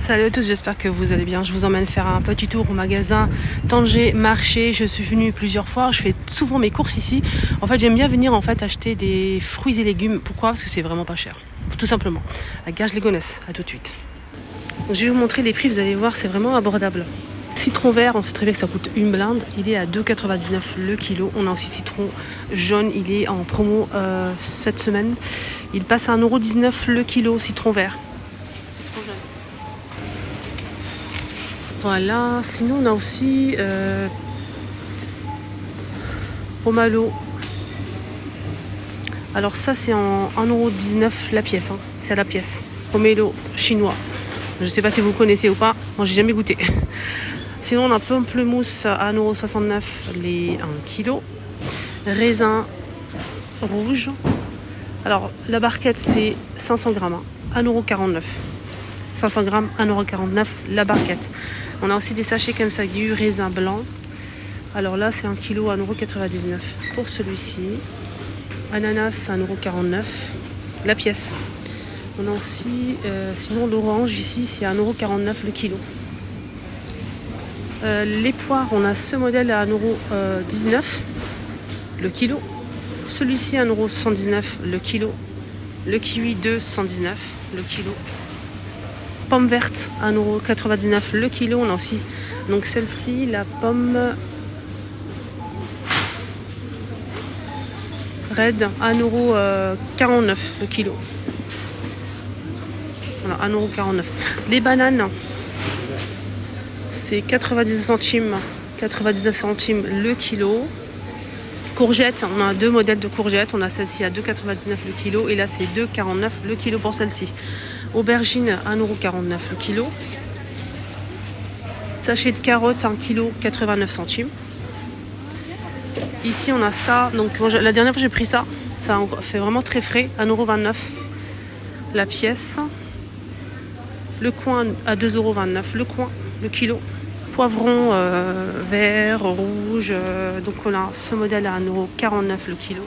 Salut à tous, j'espère que vous allez bien. Je vous emmène faire un petit tour au magasin Tanger Marché. Je suis venue plusieurs fois, je fais souvent mes courses ici. En fait, j'aime bien venir acheter des fruits et légumes. Pourquoi? Parce que c'est vraiment pas cher, tout simplement. À Garges-les-Gonesse, à tout de suite. Donc, je vais vous montrer les prix, vous allez voir, c'est vraiment abordable. Citron vert, on sait très bien que ça coûte une blinde. Il est à 2,99 le kilo. On a aussi citron jaune, il est en promo cette semaine. Il passe à 1,19 € le kilo, citron vert. Voilà, sinon on a aussi Pomelo. Alors ça c'est en 1,19 € la pièce, hein. C'est à la pièce. Pomelo chinois. Je ne sais pas si vous connaissez ou pas, moi j'ai jamais goûté. Sinon on a pamplemousse à 1,69 € les 1 kg. Raisin rouge. Alors la barquette c'est 500 grammes, hein, 1,49 €. 500 grammes, 1,49 € la barquette. On a aussi des sachets comme ça, du raisin blanc. Alors là, c'est 1 kg à 1,99 € pour celui-ci. Ananas à 1,49 € la pièce. On a aussi, sinon l'orange ici, c'est à 1,49 € le kilo. Les poires, on a ce modèle à 1,19 € le kilo. Celui-ci à 1,79 € le kilo. Le kiwi 2,119 € le kilo. Pomme verte à 1,99 € le kilo. On a aussi donc celle-ci, la pomme red à 1,49 € le kilo. Voilà, 1,49 €. Les bananes, c'est 99 centimes le kilo. Courgettes, on a deux modèles de courgettes. On a celle-ci à 2,99 € le kilo et là c'est 2,49 € le kilo pour celle-ci. Aubergine, 1,49 € le kilo. Sachet de carottes, 1 kg, 89 centimes. Ici, on a ça. Donc, la dernière fois, j'ai pris ça. Ça fait vraiment très frais. 1,29 € la pièce. Le coin à 2,29 € le coin, le kilo. Poivron vert, rouge. Donc, on a ce modèle à 1,49 € le kilo.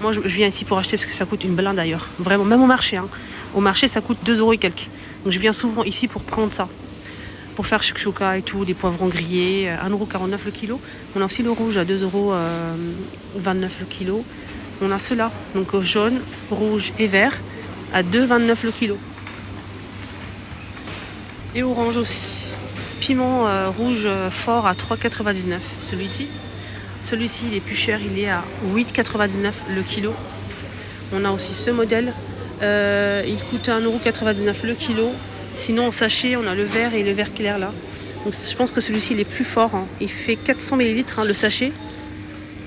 Moi, je viens ici pour acheter parce que ça coûte une blinde d'ailleurs. Vraiment, même au marché, hein. Au marché, ça coûte 2 € et quelques. Donc je viens souvent ici pour prendre ça. Pour faire chouchouka et tout, des poivrons grillés, 1,49 € le kilo. On a aussi le rouge à 2,29 € le kilo. On a ceux-là, donc jaune, rouge et vert, à 2,29 € le kilo. Et orange aussi. Piment rouge fort à 3,99 € celui-ci. Celui-ci, il est plus cher, il est à 8,99 € le kilo. On a aussi ce modèle. Il coûte 1,99 € le kilo. Sinon en sachet on a le vert et le vert clair là. Donc je pense que celui-ci il est plus fort, hein. Il fait 400 ml hein, le sachet.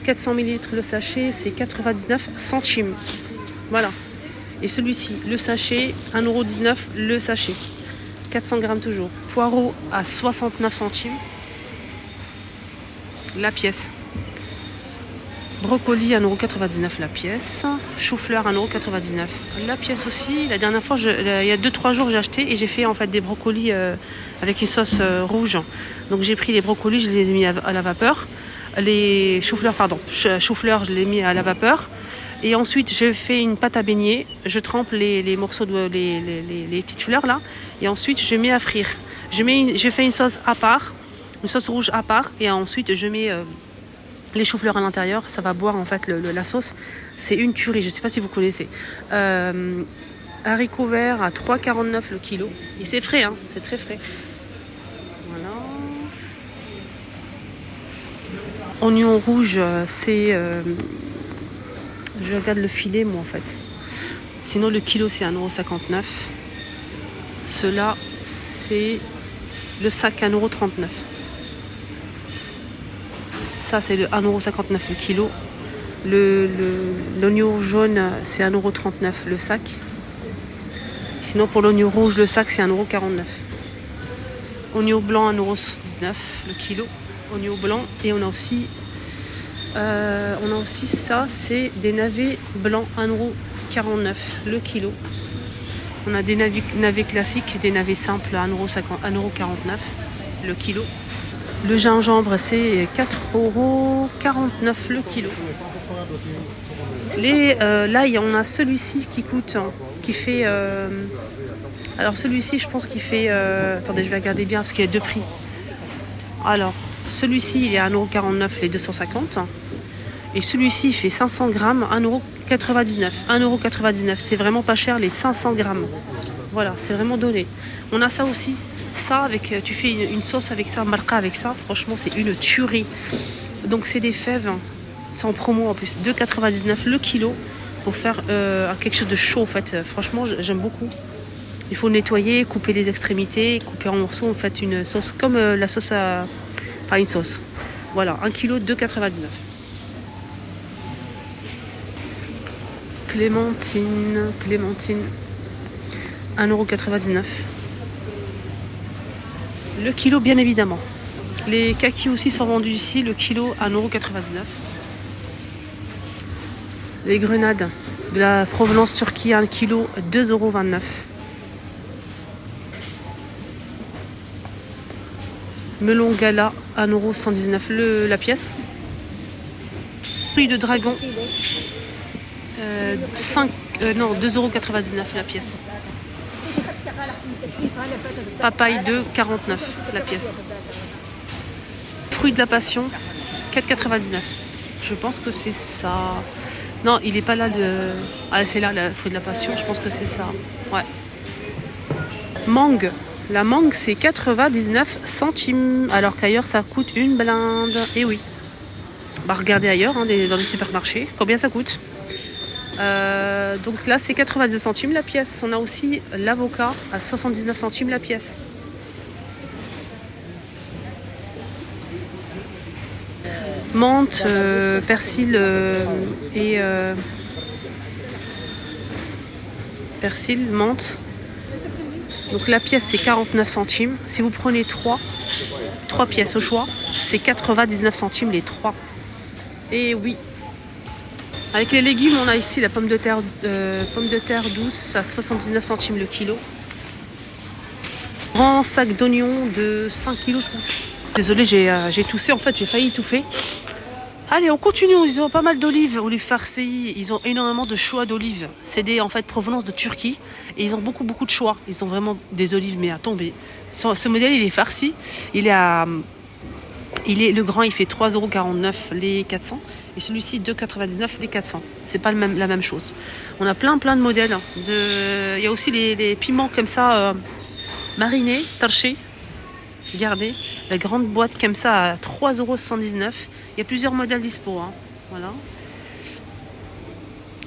400 ml le sachet, c'est 99 centimes. Voilà. Et celui-ci, le sachet, 1,19 € le sachet. 400 grammes toujours. Poireau à 69 centimes la pièce. Brocoli à 1,99 € la pièce. Chou-fleur à 1,99 € la pièce aussi. La dernière fois, il y a 2-3 jours, j'ai acheté et j'ai fait en fait des brocolis avec une sauce rouge. Donc j'ai pris les brocolis, je les ai mis à la vapeur. Les chou-fleurs, chou-fleur, je les ai mis à la vapeur. Et ensuite, je fais une pâte à beignet. Je trempe les morceaux les petites fleurs là. Et ensuite, je mets à frire. Je fais une sauce à part, une sauce rouge à part. Et ensuite, je mets les choux-fleurs à l'intérieur, ça va boire en fait la sauce. C'est une tuerie, je ne sais pas si vous connaissez. Haricots verts à 3,49 € le kilo. Et c'est frais, hein, c'est très frais. Voilà. Oignon rouge, c'est... je regarde le filet moi en fait. Sinon le kilo c'est 1,59 €. Ceux-là, c'est le sac à 1,39 €. Ça c'est le 1,59 € le kilo. L'oignon jaune c'est 1,39 € le sac. Sinon pour l'oignon rouge le sac c'est 1,49 €. Oignon blanc 1,19 € le kilo. Oignon blanc. Et on a aussi ça, c'est des navets blancs 1,49 € le kilo. On a des navets classiques, des navets simples à 1,49 € le kilo. Le gingembre, c'est 4,49 € le kilo. L'ail, on a celui-ci qui fait Alors celui-ci, je pense qu'il fait... attendez, je vais regarder bien parce qu'il y a deux prix. Alors, celui-ci, il est à 1,49 € les 250. Et celui-ci, il fait 500 grammes, 1,99 €. 1,99 €, c'est vraiment pas cher les 500 grammes. Voilà, c'est vraiment donné. On a ça aussi. Ça, avec, tu fais une sauce avec ça, marca avec ça. Franchement, c'est une tuerie. Donc, c'est des fèves. C'est en promo en plus. 2,99 € le kilo pour faire quelque chose de chaud en fait. Franchement, j'aime beaucoup. Il faut nettoyer, couper les extrémités, couper en morceaux. En fait, une sauce comme la sauce à... Enfin, une sauce. Voilà, 1 kilo, 2,99 €. Clémentine, 1,99 €. Le kilo, bien évidemment. Les kakis aussi sont vendus ici, le kilo, 1,99 €. Les grenades de la provenance Turquie, 1 kilo, 2,29 €. Melon gala, 1,119 € la pièce. Fruits de dragon, 2,99 € la pièce. Papaye, 2,49 € la pièce. Fruits de la passion, 4,99 €. Je pense que c'est ça. Non, il n'est pas là de... Ah, c'est là, le fruit de la passion, je pense que c'est ça. Ouais. Mangue. La mangue, c'est 99 centimes, alors qu'ailleurs, ça coûte une blinde. Et oui. Bah, regardez ailleurs, hein, dans les supermarchés, combien ça coûte. Donc là, c'est 90 centimes la pièce. On a aussi l'avocat à 79 centimes la pièce. Menthe, persil et... persil, menthe. Donc la pièce, c'est 49 centimes. Si vous prenez 3 pièces au choix, c'est 99 centimes les 3. Et oui. Avec les légumes, on a ici la pomme de terre douce à 79 centimes le kilo. Grand sac d'oignons de 5 kilos, je pense. Désolée, j'ai toussé, en fait, j'ai failli étouffer. Allez, on continue. Ils ont pas mal d'olives, olives farcies. Ils ont énormément de choix d'olives. C'est des, en fait, provenance de Turquie. Et ils ont beaucoup de choix. Ils ont vraiment des olives, mais à tomber. Ce modèle, il est farci. Le grand, il fait 3,49 € les 400. Et celui-ci, 2,99 € les 400. C'est pas la même chose. On a plein de modèles. Il y a aussi les piments comme ça, marinés, torchés. Regardez, la grande boîte comme ça à 3,79 €. Il y a plusieurs modèles dispo. Hein. Voilà.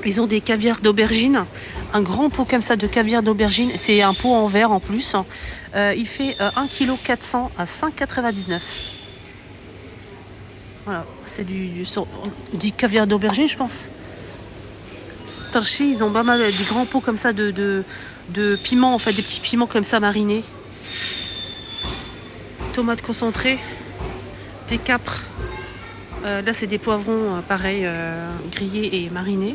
Ils ont des caviars d'aubergine. Un grand pot comme ça de caviar d'aubergine. C'est un pot en verre en plus. Il fait 1,4 kg à 5,99 €. Voilà, c'est du caviar d'aubergine, je pense. Tarchi, ils ont pas mal des grands pots comme ça de piments, en fait, des petits piments comme ça marinés. Tomates concentrées, des capres. Là, c'est des poivrons, pareil, grillés et marinés.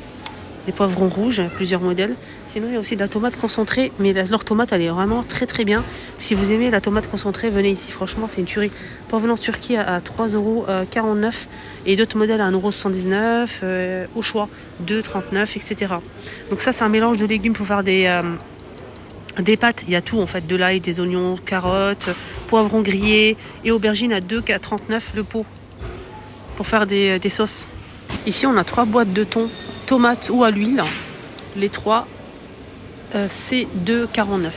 Des poivrons rouges, plusieurs modèles. Sinon, il y a aussi de la tomate concentrée. Mais leur tomate, elle est vraiment très bien. Si vous aimez la tomate concentrée, venez ici. Franchement, c'est une tuerie. Provenance Turquie à 3,49 € et d'autres modèles à 1,119 € au choix. 2,39 €, etc. Donc ça, c'est un mélange de légumes pour faire des pâtes. Il y a tout en fait. De l'ail, des oignons, carottes, poivrons grillés et aubergines à 2,49 € le pot pour faire des sauces. Ici, on a 3 boîtes de thon, tomates ou à l'huile. Les 3, c'est 2,49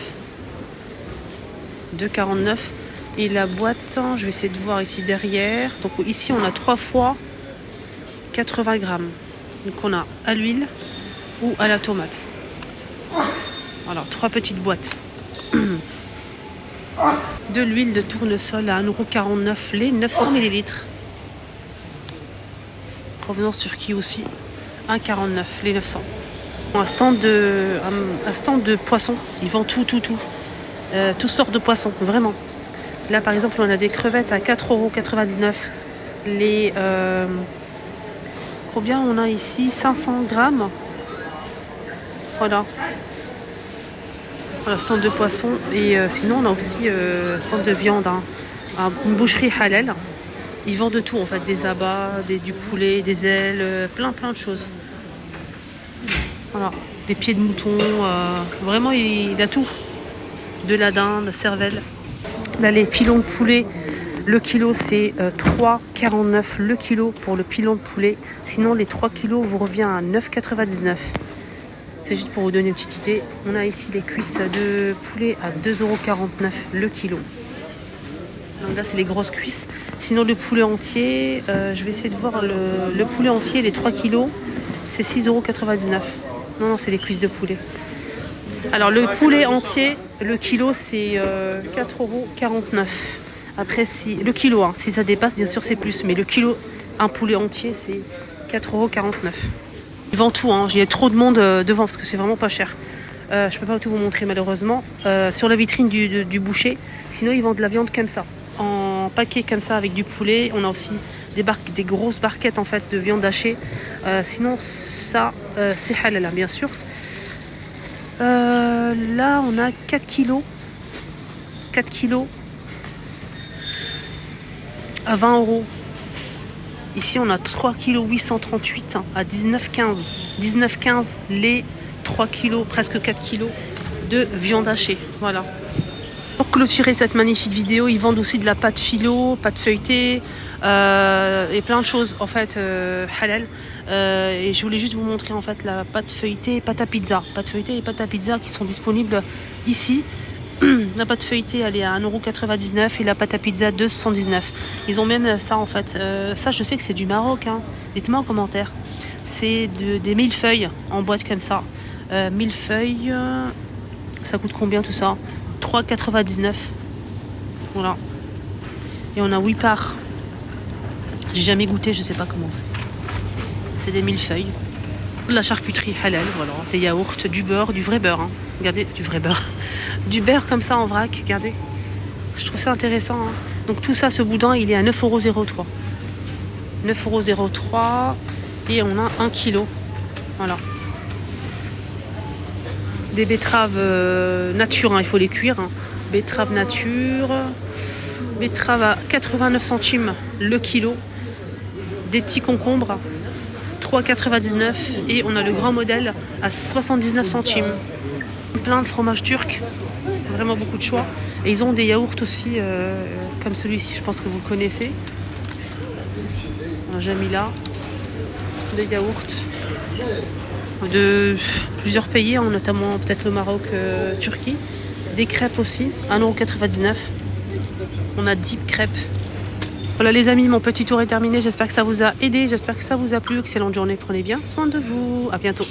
€. 2,49 € et la boîte, je vais essayer de voir ici derrière. Donc ici, on a 3 fois 80 grammes. Donc on a à l'huile ou à la tomate. Alors, 3 petites boîtes. De l'huile de tournesol à 1,49 € les 900 ml. Provenance Turquie aussi, 1,49 € les 900. Un stand de poissons. Ils vendent tout. Toutes sortes de poissons, vraiment. Là, par exemple, on a des crevettes à 4,99 €. Combien on a ici? 500 grammes. Voilà. Voilà, stand de poissons. Et sinon, on a aussi stand de viande. Hein. Une boucherie halal. Ils vendent de tout, en fait. Des abats, du poulet, des ailes, plein de choses. Voilà. Des pieds de mouton. Vraiment, il a tout. de la dinde, la cervelle. Là, les pilons de poulet, le kilo, c'est 3,49 le kilo pour le pilon de poulet. Sinon, les 3 kilos vous revient à 9,99. C'est juste pour vous donner une petite idée. On a ici les cuisses de poulet à 2,49 € le kilo. Donc là, c'est les grosses cuisses. Sinon, le poulet entier, je vais essayer de voir le poulet entier, les 3 kilos, c'est 6,99 €. Non, c'est les cuisses de poulet. Alors, le poulet entier, le kilo, c'est 4,49 €. Après, si le kilo, hein, si ça dépasse, bien sûr, c'est plus. Mais le kilo, un poulet entier, c'est 4,49 €. Ils vendent tout, hein. Il y a trop de monde devant parce que c'est vraiment pas cher. Je peux pas tout vous montrer malheureusement. Sur la vitrine du boucher, sinon ils vendent de la viande comme ça, en paquet comme ça avec du poulet. On a aussi des grosses barquettes en fait de viande hachée. Sinon ça, c'est halal, bien sûr. Là on a 4 kilos. 4 kilos à 20 €. Ici, on a 3 kg 838 à 19,15. 19,15 les 3 kg, presque 4 kg de viande hachée. Voilà. Pour clôturer cette magnifique vidéo, ils vendent aussi de la pâte philo, pâte feuilletée et plein de choses en fait halal. Et je voulais juste vous montrer en fait la pâte feuilletée et pâte à pizza. Pâte feuilletée et pâte à pizza qui sont disponibles ici. La pâte feuilletée elle est à 1,99 € et la pâte à pizza 2,79 €. Ils ont même ça en fait. Ça je sais que c'est du Maroc. Hein. Dites-moi en commentaire. C'est des millefeuilles en boîte comme ça. Millefeuilles, ça coûte combien tout ça? 3,99 €. Voilà. Et on a 8 parts. J'ai jamais goûté, je sais pas comment c'est. C'est des millefeuilles. De la charcuterie halal, voilà. Des yaourts, du beurre, du vrai beurre. Hein. Regardez, du vrai beurre. Du beurre comme ça en vrac, regardez. Je trouve ça intéressant. Hein. Donc tout ça, ce boudin, il est à 9,03 €. 9,03 € et on a 1 kg. Voilà. Des betteraves nature, hein, il faut les cuire. Hein. Betteraves nature. Betterave à 89 centimes le kilo. Des petits concombres, 3,99 € et on a le grand modèle à 79 centimes. Plein de fromages turcs, vraiment beaucoup de choix. Et ils ont des yaourts aussi, comme celui-ci, je pense que vous le connaissez. Un Jamila, des yaourts de plusieurs pays, hein, notamment peut-être le Maroc, Turquie. Des crêpes aussi, 1,99 €. On a 10 crêpes. Voilà les amis, mon petit tour est terminé. J'espère que ça vous a aidé, j'espère que ça vous a plu. Excellente journée, prenez bien soin de vous. À bientôt.